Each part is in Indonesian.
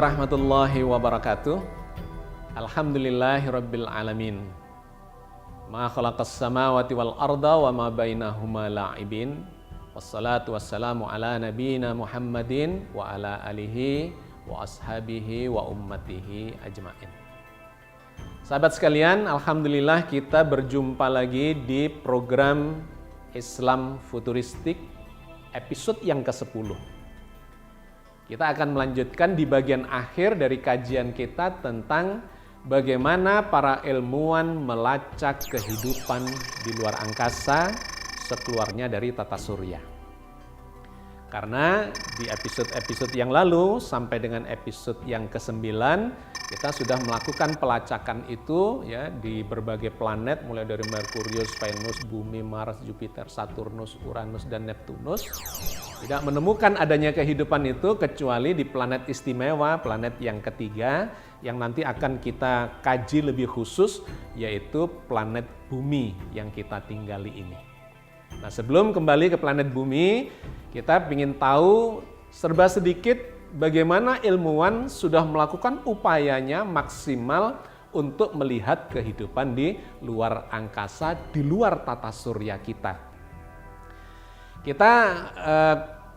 Warahmatullahi wabarakatuh. Alhamdulillahirabbil alamin. Ma khalaqas samawati wal arda wa ma bainahuma la'ibin. Wassalatu wassalamu ala nabiyyina Muhammadin wa ala alihi wa ashabihi wa ummatihi ajmain. Sahabat sekalian, alhamdulillah kita berjumpa lagi di program Islam Futuristik episode yang ke-10. Kita akan melanjutkan di bagian akhir dari kajian kita tentang bagaimana para ilmuwan melacak kehidupan di luar angkasa sekeluarnya dari tata surya. Karena di episode-episode yang lalu sampai dengan episode yang ke-9 kita sudah melakukan pelacakan itu ya di berbagai planet mulai dari Merkurius, Venus, Bumi, Mars, Jupiter, Saturnus, Uranus dan Neptunus. Tidak menemukan adanya kehidupan itu kecuali di planet istimewa, planet yang ketiga yang nanti akan kita kaji lebih khusus, yaitu planet Bumi yang kita tinggali ini. Nah, sebelum kembali ke planet Bumi, kita ingin tahu serba sedikit bagaimana ilmuwan sudah melakukan upayanya maksimal untuk melihat kehidupan di luar angkasa, di luar tata surya kita. Kita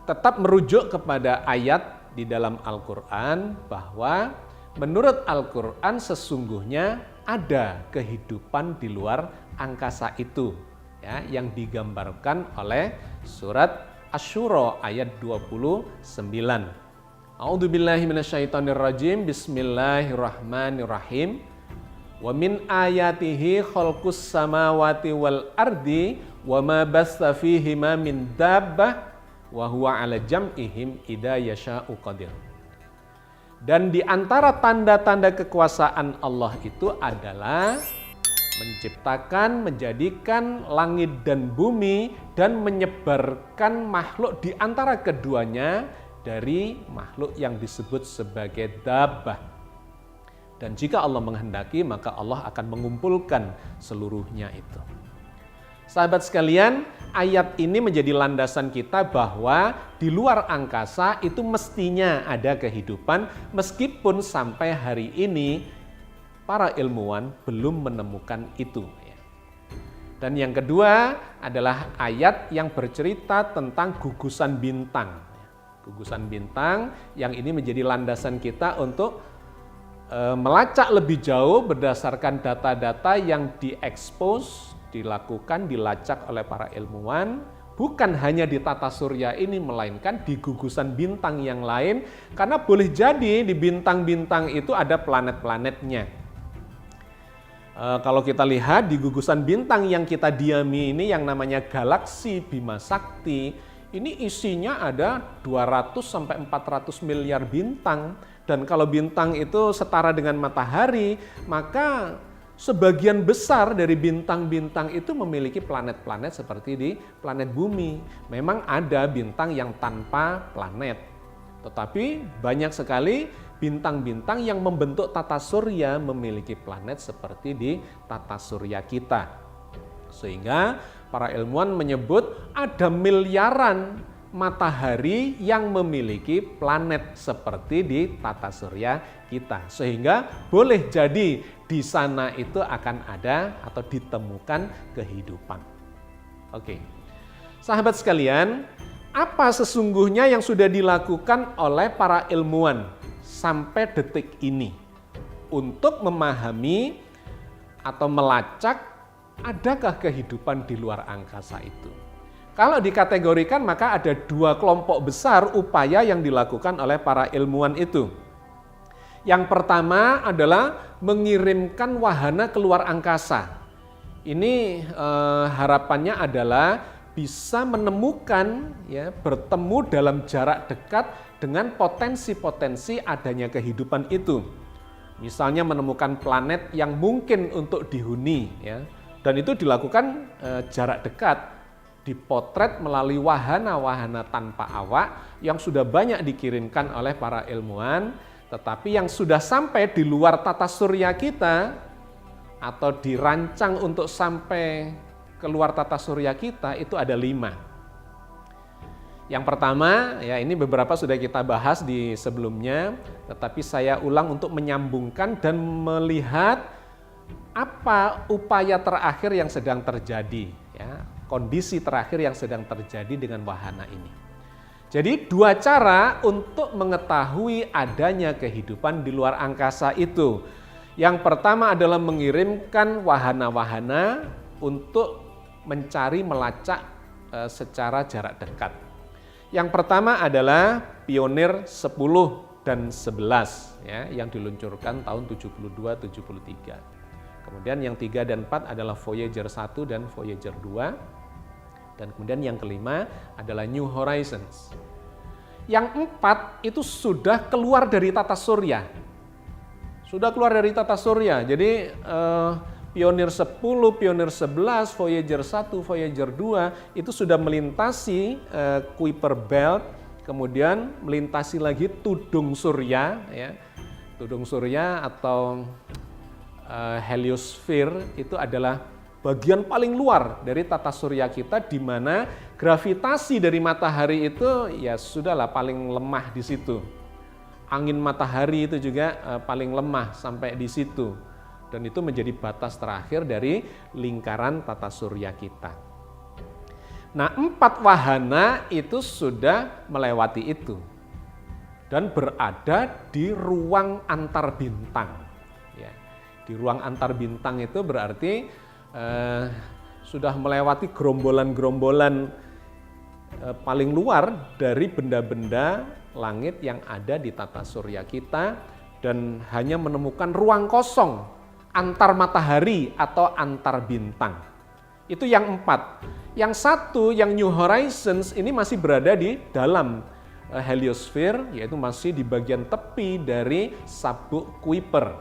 tetap merujuk kepada ayat di dalam Al-Quran bahwa menurut Al-Quran sesungguhnya ada kehidupan di luar angkasa itu, ya, yang digambarkan oleh surat Asy-Syura ayat 29. A'udzubillahi minasyaitonirrajim. Bismillahirrahmanirrahim. Wa min ayatihi khalqus samawati wal ardi wa ma bassa fihima min dabbah wa huwa ala jam'ihim idza yasha'u qadir. Dan di antara tanda-tanda kekuasaan Allah itu adalah menciptakan, menjadikan langit dan bumi dan menyebarkan makhluk di antara keduanya dari makhluk yang disebut sebagai dabbah. Dan jika Allah menghendaki, maka Allah akan mengumpulkan seluruhnya itu. Sahabat sekalian, ayat ini menjadi landasan kita bahwa di luar angkasa itu mestinya ada kehidupan, meskipun sampai hari ini para ilmuwan belum menemukan itu. Dan yang kedua adalah ayat yang bercerita tentang gugusan bintang. Gugusan bintang yang ini menjadi landasan kita untuk melacak lebih jauh berdasarkan data-data yang diekspos, dilakukan, dilacak oleh para ilmuwan, bukan hanya di tata surya ini, melainkan di gugusan bintang yang lain, karena boleh jadi di bintang-bintang itu ada planet-planetnya. Kalau kita lihat di gugusan bintang yang kita diami ini yang namanya galaksi Bima Sakti, ini isinya ada 200-400 miliar bintang. Dan kalau bintang itu setara dengan matahari, maka sebagian besar dari bintang-bintang itu memiliki planet-planet seperti di planet Bumi. Memang ada bintang yang tanpa planet. Tetapi banyak sekali bintang-bintang yang membentuk tata surya memiliki planet seperti di tata surya kita. Sehingga para ilmuwan menyebut ada miliaran matahari yang memiliki planet seperti di tata surya kita. Sehingga boleh jadi di sana itu akan ada atau ditemukan kehidupan. Oke. Sahabat sekalian, apa sesungguhnya yang sudah dilakukan oleh para ilmuwan sampai detik ini untuk memahami atau melacak adakah kehidupan di luar angkasa itu? Kalau dikategorikan maka ada dua kelompok besar upaya yang dilakukan oleh para ilmuwan itu. Yang pertama adalah mengirimkan wahana keluar angkasa. Ini harapannya adalah bisa menemukan, ya, bertemu dalam jarak dekat dengan potensi-potensi adanya kehidupan itu. Misalnya menemukan planet yang mungkin untuk dihuni, ya, dan itu dilakukan jarak dekat. Dipotret melalui wahana-wahana tanpa awak yang sudah banyak dikirimkan oleh para ilmuwan, tetapi yang sudah sampai di luar tata surya kita atau dirancang untuk sampai keluar tata surya kita itu ada 5. Yang pertama, ya ini beberapa sudah kita bahas di sebelumnya, tetapi saya ulang untuk menyambungkan dan melihat apa upaya terakhir yang sedang terjadi, ya, kondisi terakhir yang sedang terjadi dengan wahana ini. Jadi dua cara untuk mengetahui adanya kehidupan di luar angkasa itu. Yang pertama adalah mengirimkan wahana-wahana untuk mencari melacak secara jarak dekat. Yang pertama adalah Pioneer 10 dan 11 ya, yang diluncurkan tahun 72-73. Kemudian yang 3 dan 4 adalah Voyager 1 dan Voyager 2. Dan kemudian yang kelima adalah New Horizons. Yang 4 itu sudah keluar dari tata surya. Sudah keluar dari tata surya. Jadi Pioneer 10, Pioneer 11, Voyager 1, Voyager 2 itu sudah melintasi Kuiper Belt, kemudian melintasi lagi tudung surya, ya. Tudung surya atau heliosphere itu adalah bagian paling luar dari tata surya kita, di mana gravitasi dari matahari itu ya sudahlah paling lemah di situ. Angin matahari itu juga paling lemah sampai di situ. Dan itu menjadi batas terakhir dari lingkaran tata surya kita. Nah, 4 wahana itu sudah melewati itu dan berada di ruang antar bintang. Ya, di ruang antar bintang itu berarti sudah melewati gerombolan-gerombolan paling luar dari benda-benda langit yang ada di tata surya kita dan hanya menemukan ruang kosong antar matahari atau antar bintang. Itu yang 4. Yang 1, yang New Horizons ini masih berada di dalam heliosphere, yaitu masih di bagian tepi dari sabuk Kuiper.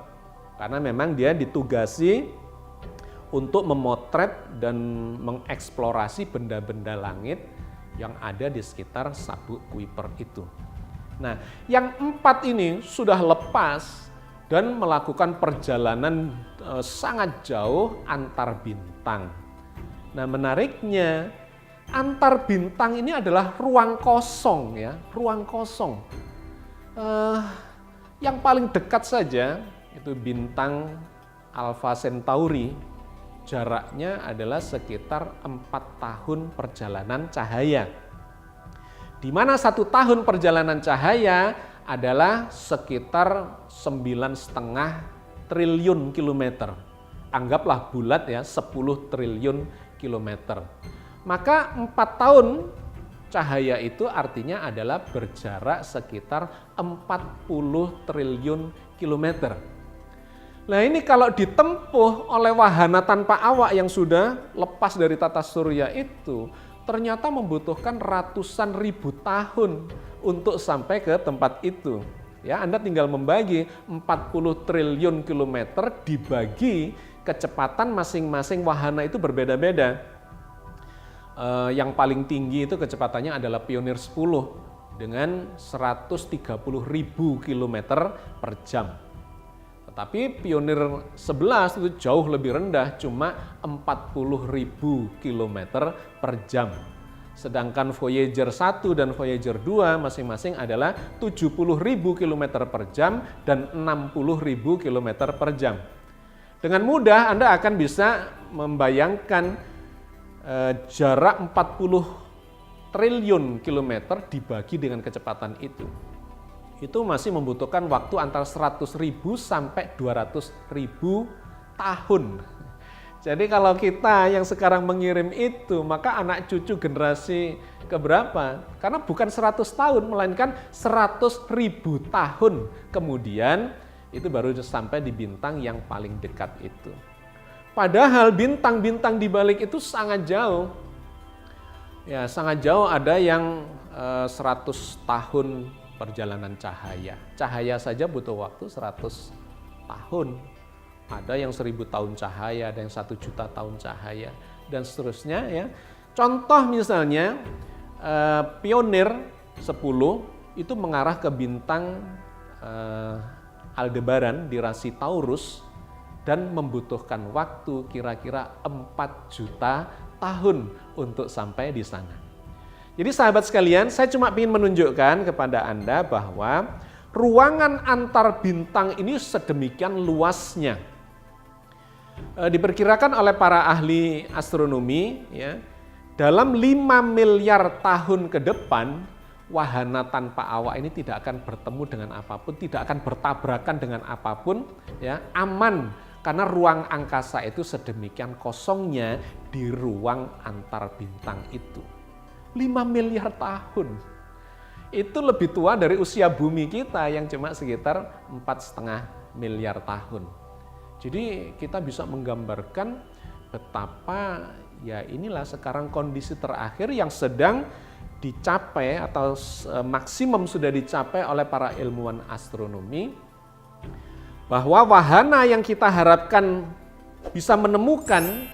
Karena memang dia ditugasi untuk memotret dan mengeksplorasi benda-benda langit yang ada di sekitar sabuk Kuiper itu. Nah, yang 4 ini sudah lepas dan melakukan perjalanan sangat jauh antar bintang. Nah, menariknya antar bintang ini adalah ruang kosong, ya, ruang kosong. Yang paling dekat saja itu bintang Alpha Centauri, jaraknya adalah sekitar 4 tahun perjalanan cahaya. Di mana 1 tahun perjalanan cahaya adalah sekitar 9,5 triliun kilometer. Anggaplah bulat ya, 10 triliun kilometer. Maka 4 tahun cahaya itu artinya adalah berjarak sekitar 40 triliun kilometer. Nah, ini kalau ditempuh oleh wahana tanpa awak yang sudah lepas dari tata surya itu, ternyata membutuhkan ratusan ribu tahun untuk sampai ke tempat itu. Ya, Anda tinggal membagi 40 triliun kilometer dibagi kecepatan masing-masing wahana itu berbeda-beda. Yang paling tinggi itu kecepatannya adalah Pioneer 10 dengan 130.000 kilometer per jam. Tetapi Pioneer 11 itu jauh lebih rendah, cuma 40.000 kilometer per jam. Sedangkan Voyager 1 dan Voyager 2 masing-masing adalah 70.000 km per jam dan 60.000 km per jam. Dengan mudah Anda akan bisa membayangkan jarak 40 triliun kilometer dibagi dengan kecepatan itu. Itu masih membutuhkan waktu antara 100.000 sampai 200.000 tahun. Jadi kalau kita yang sekarang mengirim itu, maka anak cucu generasi keberapa? Karena bukan 100 tahun, melainkan 100.000 tahun. Kemudian itu baru sampai di bintang yang paling dekat itu. Padahal bintang-bintang di balik itu sangat jauh. Ya, sangat jauh, ada yang 100 tahun perjalanan cahaya. Cahaya saja butuh waktu 100 tahun. Ada yang 1000 tahun cahaya, ada yang 1 juta tahun cahaya, dan seterusnya ya. Contoh misalnya Pioneer 10 itu mengarah ke bintang Aldebaran di rasi Taurus dan membutuhkan waktu kira-kira 4 juta tahun untuk sampai di sana. Jadi sahabat sekalian, saya cuma ingin menunjukkan kepada Anda bahwa ruangan antar bintang ini sedemikian luasnya. Diperkirakan oleh para ahli astronomi, ya, dalam 5 miliar tahun ke depan, wahana tanpa awak ini tidak akan bertemu dengan apapun, tidak akan bertabrakan dengan apapun, ya, aman. Karena ruang angkasa itu sedemikian kosongnya di ruang antar bintang itu. 5 miliar tahun. Itu lebih tua dari usia bumi kita yang cuma sekitar 4,5 miliar tahun. Jadi kita bisa menggambarkan betapa ya inilah sekarang kondisi terakhir yang sedang dicapai atau maksimum sudah dicapai oleh para ilmuwan astronomi, bahwa wahana yang kita harapkan bisa menemukan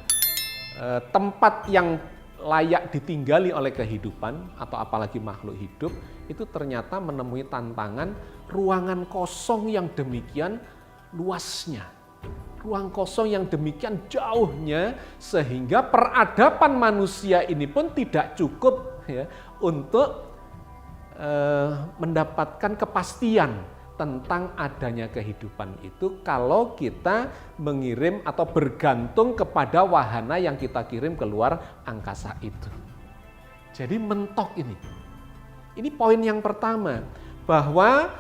tempat yang layak ditinggali oleh kehidupan atau apalagi makhluk hidup, itu ternyata menemui tantangan ruangan kosong yang demikian luasnya, ruang kosong yang demikian jauhnya, sehingga peradaban manusia ini pun tidak cukup, ya, untuk mendapatkan kepastian tentang adanya kehidupan itu kalau kita mengirim atau bergantung kepada wahana yang kita kirim ke luar angkasa itu. Jadi mentok ini. Ini poin yang pertama, bahwa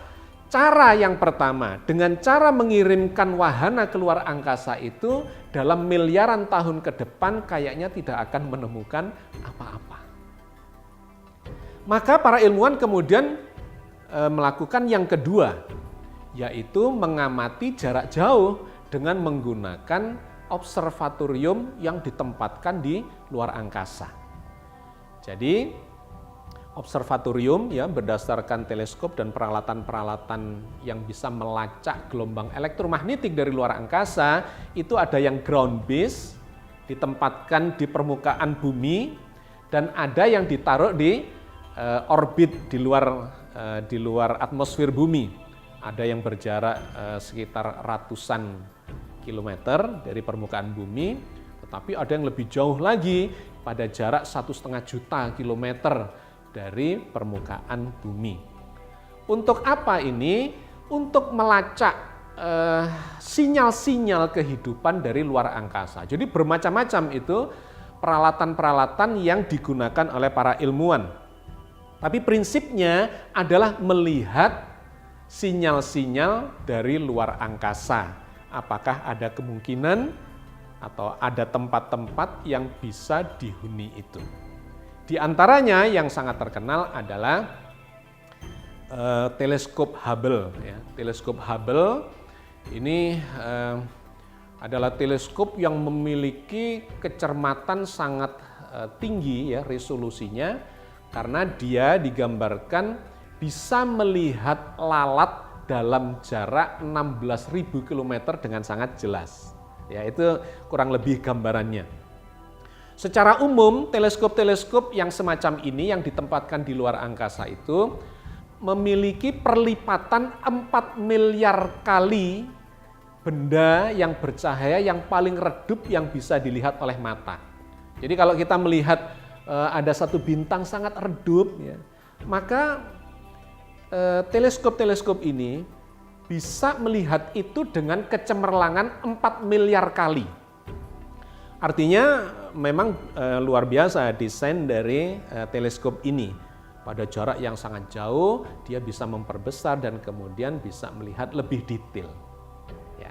cara yang pertama dengan cara mengirimkan wahana ke luar angkasa itu dalam miliaran tahun ke depan kayaknya tidak akan menemukan apa-apa. Maka para ilmuwan kemudian melakukan yang kedua, yaitu mengamati jarak jauh dengan menggunakan observatorium yang ditempatkan di luar angkasa. Jadi observatorium, ya, berdasarkan teleskop dan peralatan-peralatan yang bisa melacak gelombang elektromagnetik dari luar angkasa, itu ada yang ground base, ditempatkan di permukaan bumi, dan ada yang ditaruh di orbit di luar atmosfer bumi. Ada yang berjarak sekitar ratusan kilometer dari permukaan bumi, tetapi ada yang lebih jauh lagi pada jarak 1,5 juta kilometer dari permukaan bumi. Untuk apa ini? Untuk melacak sinyal-sinyal kehidupan dari luar angkasa. Jadi bermacam-macam itu peralatan-peralatan yang digunakan oleh para ilmuwan. Tapi prinsipnya adalah melihat sinyal-sinyal dari luar angkasa. Apakah ada kemungkinan atau ada tempat-tempat yang bisa dihuni itu. Di antaranya yang sangat terkenal adalah teleskop Hubble. Ya. Teleskop Hubble ini adalah teleskop yang memiliki kecermatan sangat tinggi, ya, resolusinya, karena dia digambarkan bisa melihat lalat dalam jarak 16.000 km dengan sangat jelas. Ya, itu kurang lebih gambarannya. Secara umum, teleskop-teleskop yang semacam ini yang ditempatkan di luar angkasa itu memiliki perlipatan 4 miliar kali benda yang bercahaya yang paling redup yang bisa dilihat oleh mata. Jadi kalau kita melihat ada satu bintang sangat redup, ya, maka teleskop-teleskop ini bisa melihat itu dengan kecemerlangan 4 miliar kali. Artinya memang luar biasa desain dari teleskop ini. Pada jarak yang sangat jauh, dia bisa memperbesar dan kemudian bisa melihat lebih detail. Ya.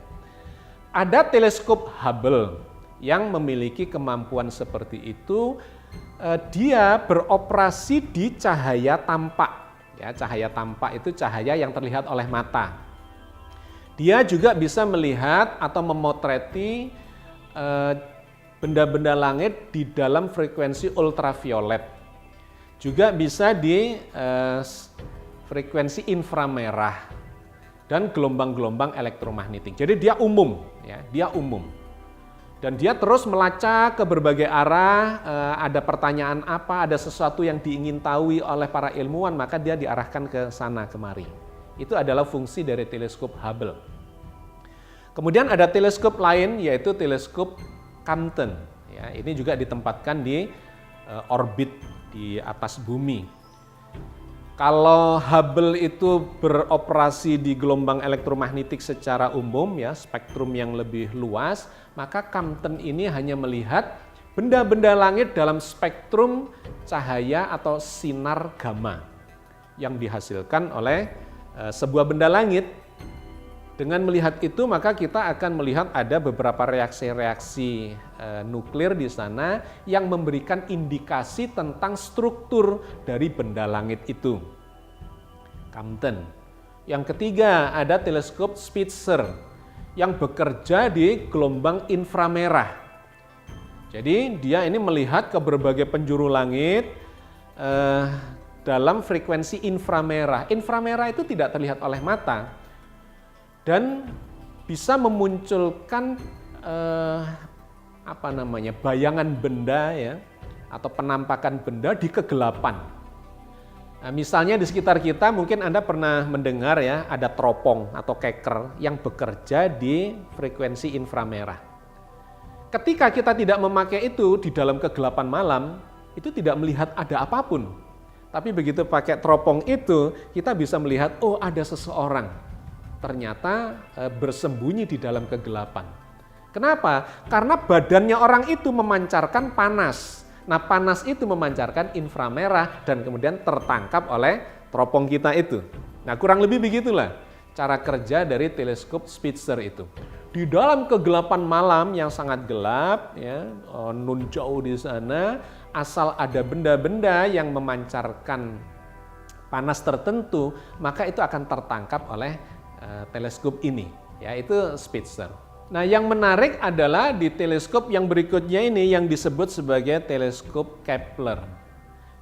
Ada teleskop Hubble yang memiliki kemampuan seperti itu. Dia beroperasi di cahaya tampak. Ya, cahaya tampak itu cahaya yang terlihat oleh mata. Dia juga bisa melihat atau memotreti benda-benda langit di dalam frekuensi ultraviolet. Juga bisa di frekuensi inframerah dan gelombang-gelombang elektromagnetik. Jadi dia umum, ya, dia umum. Dan dia terus melacak ke berbagai arah, ada pertanyaan apa, ada sesuatu yang diingin tahu oleh para ilmuwan, maka dia diarahkan ke sana kemari. Itu adalah fungsi dari teleskop Hubble. Kemudian ada teleskop lain, yaitu teleskop Compton. Ya, ini juga ditempatkan di orbit di atas bumi. Kalau Hubble itu beroperasi di gelombang elektromagnetik secara umum ya, spektrum yang lebih luas, maka Compton ini hanya melihat benda-benda langit dalam spektrum cahaya atau sinar gamma yang dihasilkan oleh sebuah benda langit. Dengan melihat itu maka kita akan melihat ada beberapa reaksi-reaksi nuklir di sana yang memberikan indikasi tentang struktur dari benda langit itu. Compton. Yang ketiga ada teleskop Spitzer yang bekerja di gelombang inframerah. Jadi dia ini melihat ke berbagai penjuru langit dalam frekuensi inframerah. Inframerah itu tidak terlihat oleh mata dan bisa memunculkan bayangan benda ya atau penampakan benda di kegelapan. Nah, misalnya di sekitar kita mungkin Anda pernah mendengar ya ada teropong atau keker yang bekerja di frekuensi inframerah. Ketika kita tidak memakai itu di dalam kegelapan malam, itu tidak melihat ada apapun. Tapi begitu pakai teropong itu, kita bisa melihat oh ada seseorang. Ternyata bersembunyi di dalam kegelapan. Kenapa? Karena badannya orang itu memancarkan panas. Nah, panas itu memancarkan inframerah dan kemudian tertangkap oleh teropong kita itu. Nah, kurang lebih begitulah cara kerja dari teleskop Spitzer itu. Di dalam kegelapan malam yang sangat gelap, ya, nun jauh di sana, asal ada benda-benda yang memancarkan panas tertentu, maka itu akan tertangkap oleh teleskop ini, yaitu Spitzer. Nah, yang menarik adalah di teleskop yang berikutnya ini yang disebut sebagai teleskop Kepler.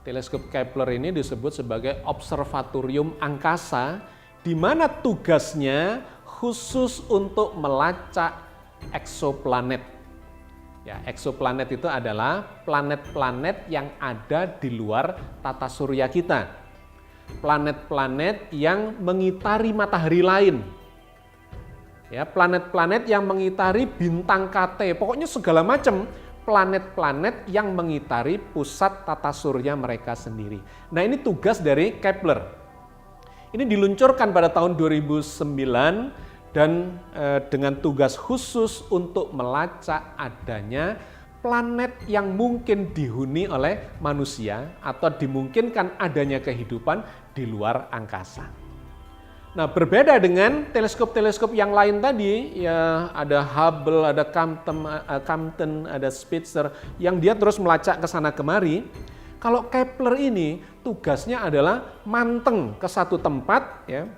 Teleskop Kepler ini disebut sebagai observatorium angkasa, di mana tugasnya khusus untuk melacak eksoplanet. Ya, eksoplanet itu adalah planet-planet yang ada di luar tata surya kita. Planet-planet yang mengitari matahari lain. Ya, planet-planet yang mengitari bintang KT, pokoknya segala macam planet-planet yang mengitari pusat tata surya mereka sendiri. Nah, ini tugas dari Kepler. Ini diluncurkan pada tahun 2009 dan dengan tugas khusus untuk melacak adanya planet yang mungkin dihuni oleh manusia atau dimungkinkan adanya kehidupan di luar angkasa. Nah, berbeda dengan teleskop-teleskop yang lain tadi, ya ada Hubble, ada Compton, ada Spitzer yang dia terus melacak ke sana kemari. Kalau Kepler ini tugasnya adalah manteng ke satu tempat ya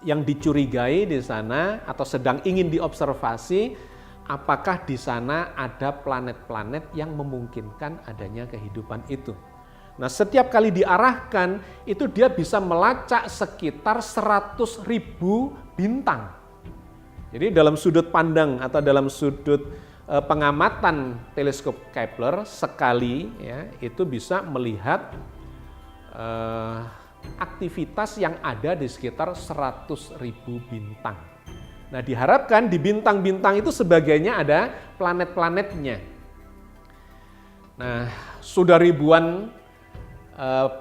yang dicurigai di sana atau sedang ingin diobservasi. Apakah di sana ada planet-planet yang memungkinkan adanya kehidupan itu. Nah, setiap kali diarahkan, itu dia bisa melacak sekitar 100.000 bintang. Jadi dalam sudut pandang atau dalam sudut pengamatan teleskop Kepler sekali ya, itu bisa melihat aktivitas yang ada di sekitar 100.000 bintang. Nah, diharapkan di bintang-bintang itu sebagainya ada planet-planetnya. Nah, sudah ribuan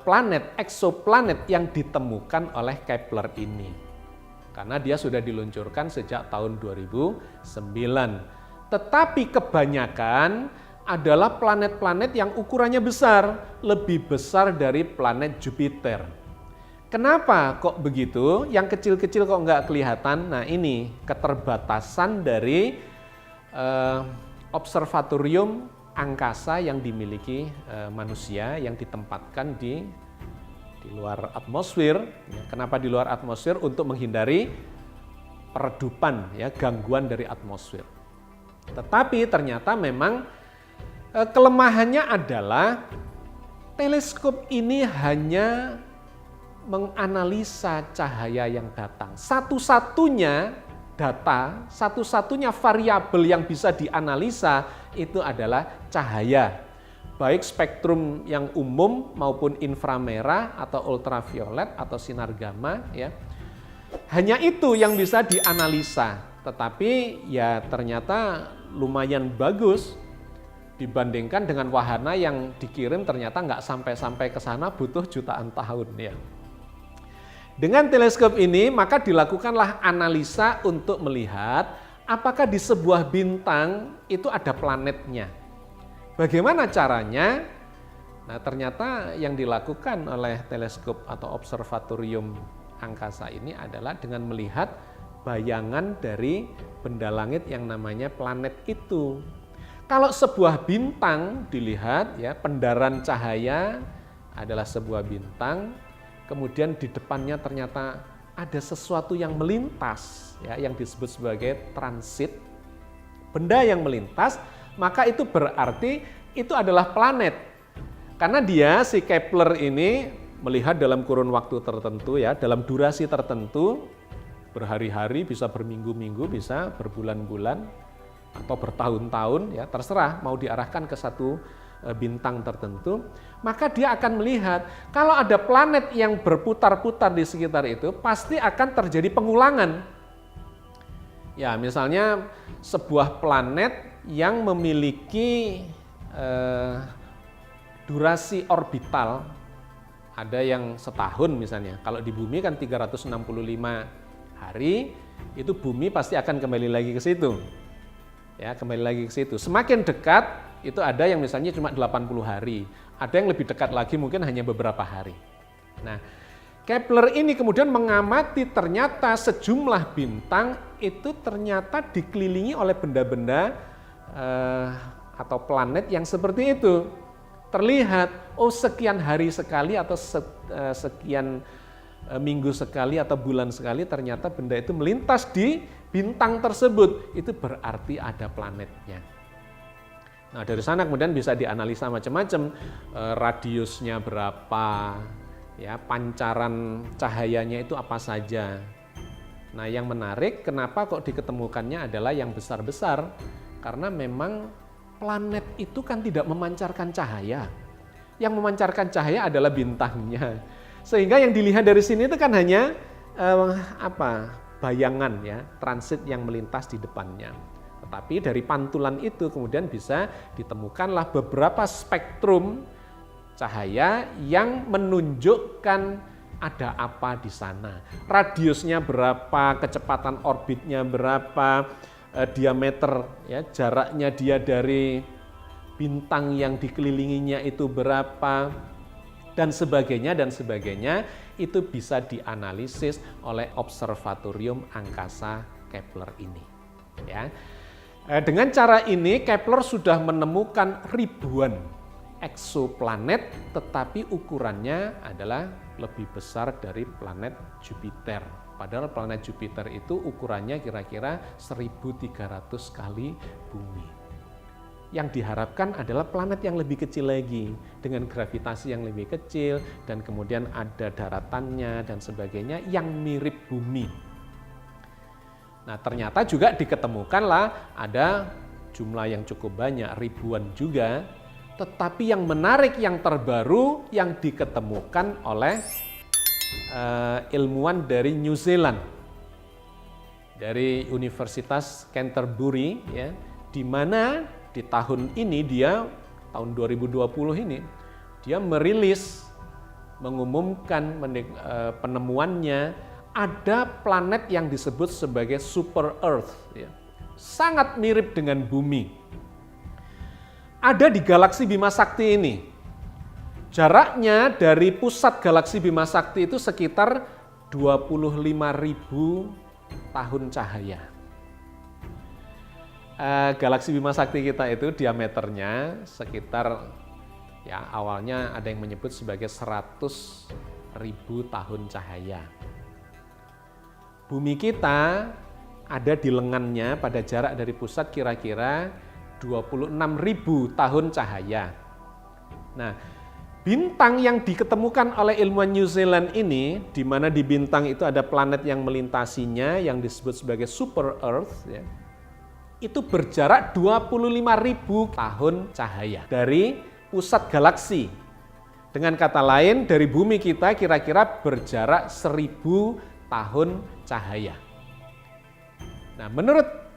planet, eksoplanet yang ditemukan oleh Kepler ini. Karena dia sudah diluncurkan sejak tahun 2009. Tetapi kebanyakan adalah planet-planet yang ukurannya besar, lebih besar dari planet Jupiter. Kenapa kok begitu? Yang kecil-kecil kok nggak kelihatan? Nah, ini keterbatasan dari observatorium angkasa yang dimiliki manusia yang ditempatkan di luar atmosfer. Kenapa di luar atmosfer? Untuk menghindari peredupan, ya, gangguan dari atmosfer. Tetapi ternyata memang kelemahannya adalah teleskop ini hanya menganalisa cahaya yang datang. Satu-satunya data, satu-satunya variabel yang bisa dianalisa itu adalah cahaya. Baik spektrum yang umum maupun inframerah atau ultraviolet atau sinar gamma ya. Hanya itu yang bisa dianalisa. Tetapi ya ternyata lumayan bagus dibandingkan dengan wahana yang dikirim ternyata nggak sampai-sampai ke sana, butuh jutaan tahun ya. Dengan teleskop ini maka dilakukanlah analisa untuk melihat apakah di sebuah bintang itu ada planetnya. Bagaimana caranya? Nah, ternyata yang dilakukan oleh teleskop atau observatorium angkasa ini adalah dengan melihat bayangan dari benda langit yang namanya planet itu. Kalau sebuah bintang dilihat ya, pendaran cahaya adalah sebuah bintang, kemudian di depannya ternyata ada sesuatu yang melintas ya, yang disebut sebagai transit. Benda yang melintas, maka itu berarti itu adalah planet. Karena dia si Kepler ini melihat dalam kurun waktu tertentu ya, dalam durasi tertentu, berhari-hari, bisa berminggu-minggu, bisa berbulan-bulan atau bertahun-tahun ya, terserah mau diarahkan ke satu bintang tertentu, maka dia akan melihat kalau ada planet yang berputar-putar di sekitar itu pasti akan terjadi pengulangan. Ya, misalnya sebuah planet yang memiliki durasi orbital ada yang setahun misalnya. Kalau di bumi kan 365 hari, itu bumi pasti akan kembali lagi ke situ. Ya, kembali lagi ke situ. Semakin dekat itu ada yang misalnya cuma 80 hari, ada yang lebih dekat lagi mungkin hanya beberapa hari. Nah, Kepler ini kemudian mengamati ternyata sejumlah bintang itu ternyata dikelilingi oleh benda-benda atau planet yang seperti itu. Terlihat, oh sekian hari sekali atau sekian minggu sekali atau bulan sekali ternyata benda itu melintas di bintang tersebut, itu berarti ada planetnya. Nah, dari sana kemudian bisa dianalisa macam-macam, radiusnya berapa, ya, pancaran cahayanya itu apa saja. Nah, yang menarik kenapa kok diketemukannya adalah yang besar-besar, karena memang planet itu kan tidak memancarkan cahaya. Yang memancarkan cahaya adalah bintangnya. Sehingga yang dilihat dari sini itu kan hanya bayangan ya, transit yang melintas di depannya. Tetapi dari pantulan itu kemudian bisa ditemukanlah beberapa spektrum cahaya yang menunjukkan ada apa di sana. Radiusnya berapa, kecepatan orbitnya berapa, diameter ya, jaraknya dia dari bintang yang dikelilinginya itu berapa, dan sebagainya itu bisa dianalisis oleh observatorium angkasa Kepler ini. Ya. Dengan cara ini Kepler sudah menemukan ribuan eksoplanet, tetapi ukurannya adalah lebih besar dari planet Jupiter. Padahal planet Jupiter itu ukurannya kira-kira 1.300 kali bumi. Yang diharapkan adalah planet yang lebih kecil lagi, dengan gravitasi yang lebih kecil, dan kemudian ada daratannya dan sebagainya yang mirip bumi. Nah, ternyata juga diketemukanlah ada jumlah yang cukup banyak, ribuan juga, tetapi yang menarik, yang terbaru yang diketemukan oleh ilmuwan dari New Zealand, dari Universitas Canterbury, ya, di mana di tahun ini tahun 2020 ini, dia mengumumkan penemuannya ada planet yang disebut sebagai super Earth, ya, sangat mirip dengan bumi. Ada di galaksi Bima Sakti ini. Jaraknya dari pusat galaksi Bima Sakti itu sekitar 25.000 tahun cahaya. Galaksi Bima Sakti kita itu diameternya sekitar, ya, awalnya ada yang menyebut sebagai 100.000 tahun cahaya. Bumi kita ada di lengannya pada jarak dari pusat kira-kira 26.000 tahun cahaya. Nah, bintang yang diketemukan oleh ilmuwan New Zealand ini, di mana di bintang itu ada planet yang melintasinya yang disebut sebagai super Earth, ya, itu berjarak 25.000 tahun cahaya dari pusat galaksi. Dengan kata lain, dari bumi kita kira-kira berjarak 1.000 tahun cahaya. Nah, menurut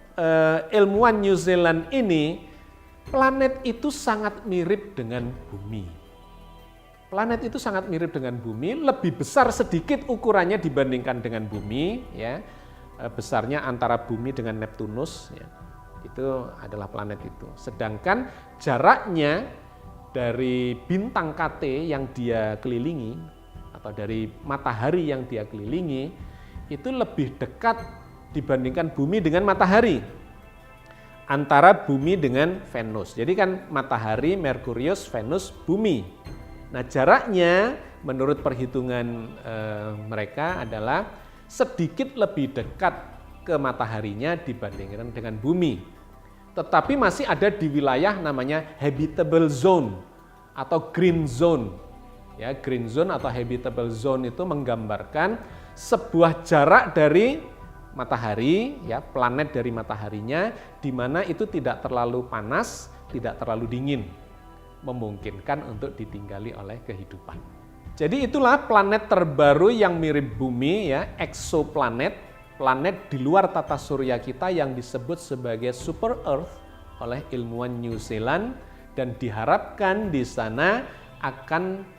ilmuwan New Zealand ini, Planet itu sangat mirip dengan bumi. Planet itu sangat mirip dengan bumi, lebih besar sedikit ukurannya dibandingkan dengan bumi, ya. Besarnya antara bumi dengan Neptunus, ya. Itu adalah planet itu. Sedangkan jaraknya dari bintang KT yang dia kelilingi, atau dari matahari yang dia kelilingi, itu lebih dekat dibandingkan bumi dengan matahari. Antara bumi dengan Venus. Jadi kan matahari, Merkurius, Venus, bumi. Nah, jaraknya menurut perhitungan mereka adalah sedikit lebih dekat ke mataharinya dibandingkan dengan bumi. Tetapi masih ada di wilayah namanya habitable zone atau green zone. Ya, green zone atau habitable zone itu menggambarkan sebuah jarak dari matahari, ya, planet dari mataharinya, di mana itu tidak terlalu panas, tidak terlalu dingin, memungkinkan untuk ditinggali oleh kehidupan. Jadi itulah planet terbaru yang mirip bumi, ya, exoplanet, planet di luar tata surya kita yang disebut sebagai super Earth oleh ilmuwan New Zealand, dan diharapkan di sana akan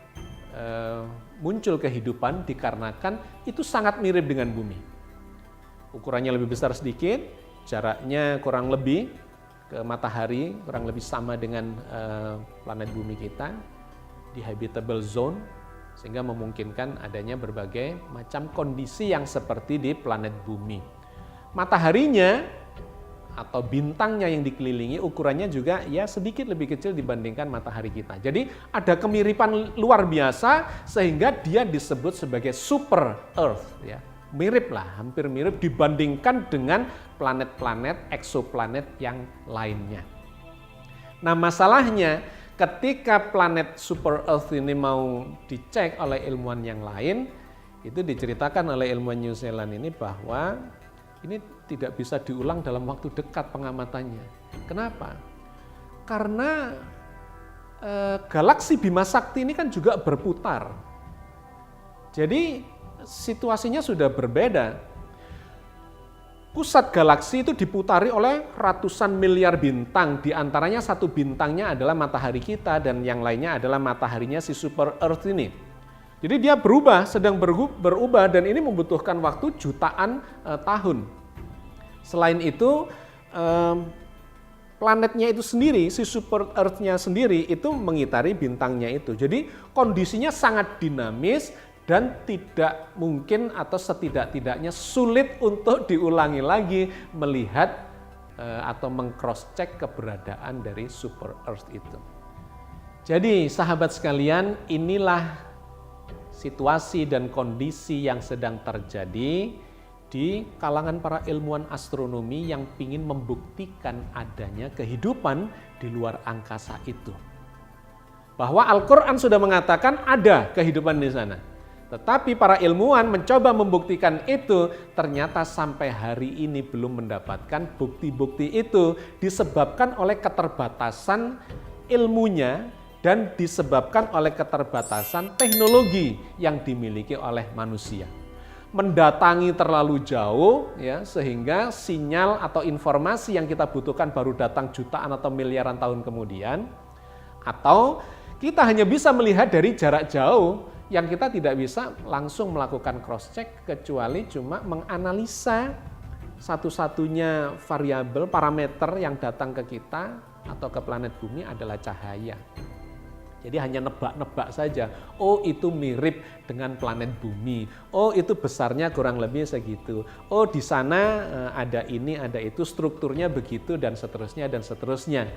muncul kehidupan dikarenakan itu sangat mirip dengan bumi. Ukurannya lebih besar sedikit, jaraknya kurang lebih ke matahari, kurang lebih sama dengan planet bumi kita di habitable zone, sehingga memungkinkan adanya berbagai macam kondisi yang seperti di planet bumi. Mataharinya atau bintangnya yang dikelilingi ukurannya juga ya sedikit lebih kecil dibandingkan matahari kita. Jadi ada kemiripan luar biasa sehingga dia disebut sebagai super Earth, ya. Mirip lah, hampir mirip dibandingkan dengan planet-planet exoplanet yang lainnya. Nah, masalahnya ketika planet super Earth ini mau dicek oleh ilmuwan yang lain, itu diceritakan oleh ilmuwan New Zealand ini bahwa ini tidak bisa diulang dalam waktu dekat pengamatannya. Kenapa? Karena galaksi Bima Sakti ini kan juga berputar. Jadi situasinya sudah berbeda. Pusat galaksi itu diputari oleh ratusan miliar bintang, di antaranya satu bintangnya adalah matahari kita dan yang lainnya adalah mataharinya si super Earth ini. Jadi dia berubah, sedang berubah, dan ini membutuhkan waktu jutaan tahun. Selain itu, planetnya itu sendiri, si super Earth-nya sendiri itu mengitari bintangnya itu. Jadi kondisinya sangat dinamis dan tidak mungkin atau setidak-tidaknya sulit untuk diulangi lagi melihat atau meng-cross-check keberadaan dari super Earth itu. Jadi sahabat sekalian, inilah situasi dan kondisi yang sedang terjadi di kalangan para ilmuwan astronomi yang ingin membuktikan adanya kehidupan di luar angkasa itu. Bahwa Al-Quran sudah mengatakan ada kehidupan di sana. Tetapi para ilmuwan mencoba membuktikan itu, ternyata sampai hari ini belum mendapatkan bukti-bukti itu, disebabkan oleh keterbatasan ilmunya dan disebabkan oleh keterbatasan teknologi yang dimiliki oleh manusia. Mendatangi terlalu jauh, ya, sehingga sinyal atau informasi yang kita butuhkan baru datang jutaan atau miliaran tahun kemudian, atau kita hanya bisa melihat dari jarak jauh yang kita tidak bisa langsung melakukan cross-check kecuali cuma menganalisa satu-satunya variabel parameter yang datang ke kita atau ke planet bumi adalah cahaya. Jadi hanya nebak-nebak saja, oh itu mirip dengan planet bumi, oh itu besarnya kurang lebih segitu, oh di sana ada ini, ada itu, strukturnya begitu, dan seterusnya, dan seterusnya.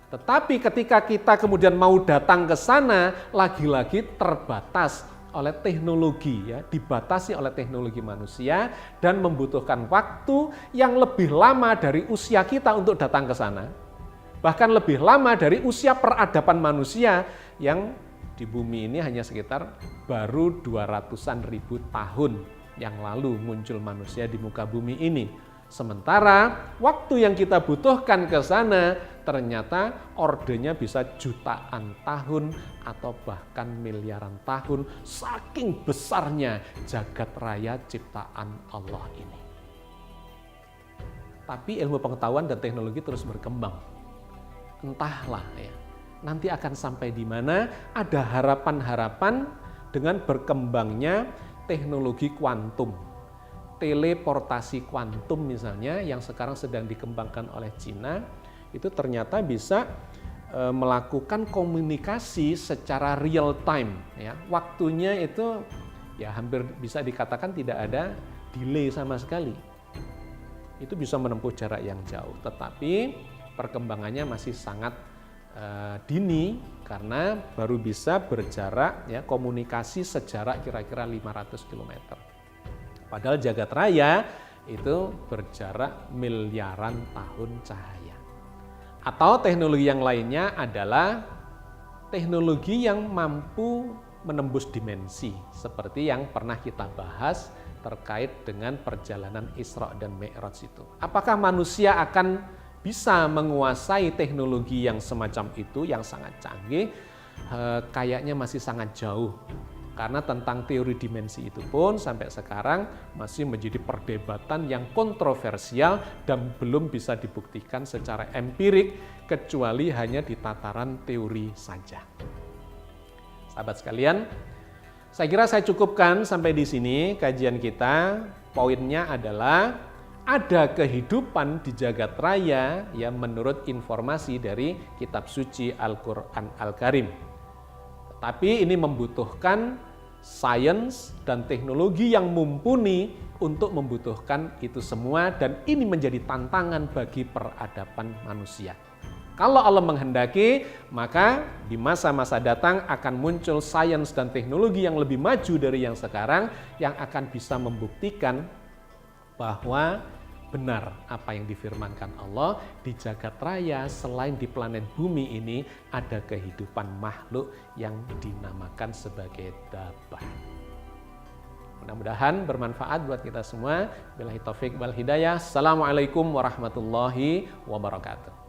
Tetapi ketika kita kemudian mau datang ke sana, lagi-lagi terbatas oleh teknologi, ya, dibatasi oleh teknologi manusia dan membutuhkan waktu yang lebih lama dari usia kita untuk datang ke sana. Bahkan lebih lama dari usia peradaban manusia yang di bumi ini hanya sekitar baru 200-an ribu tahun yang lalu muncul manusia di muka bumi ini. Sementara waktu yang kita butuhkan ke sana ternyata ordenya bisa jutaan tahun atau bahkan miliaran tahun, saking besarnya jagat raya ciptaan Allah ini. Tapi ilmu pengetahuan dan teknologi terus berkembang. entahlah ya. Nanti akan sampai di mana, ada harapan-harapan dengan berkembangnya teknologi kuantum. Teleportasi kuantum misalnya yang sekarang sedang dikembangkan oleh Cina, itu ternyata bisa melakukan komunikasi secara real time ya. Waktunya itu ya hampir bisa dikatakan tidak ada delay sama sekali. Itu bisa menempuh jarak yang jauh, tetapi perkembangannya masih sangat dini karena baru bisa berjarak ya, komunikasi sejarak kira-kira 500 km. Padahal jagat raya itu berjarak miliaran tahun cahaya. Atau teknologi yang lainnya adalah teknologi yang mampu menembus dimensi seperti yang pernah kita bahas terkait dengan perjalanan Isra dan Mi'raj itu. Apakah manusia akan bisa menguasai teknologi yang semacam itu yang sangat canggih? Kayaknya masih sangat jauh. Karena tentang teori dimensi itu pun sampai sekarang masih menjadi perdebatan yang kontroversial dan belum bisa dibuktikan secara empirik kecuali hanya di tataran teori saja. Sahabat sekalian, saya kira saya cukupkan sampai di sini kajian kita. Poinnya adalah ada kehidupan di jagat raya yang menurut informasi dari kitab suci Al-Quran Al-Karim. Tapi ini membutuhkan sains dan teknologi yang mumpuni untuk membutuhkan itu semua, dan ini menjadi tantangan bagi peradaban manusia. Kalau Allah menghendaki, maka di masa-masa datang akan muncul sains dan teknologi yang lebih maju dari yang sekarang yang akan bisa membuktikan bahwa benar apa yang difirmankan Allah, di jagat raya selain di planet bumi ini ada kehidupan makhluk yang dinamakan sebagai dabbah. Mudah-mudahan bermanfaat buat kita semua. Billahi taufik wal hidayah. Assalamualaikum warahmatullahi wabarakatuh.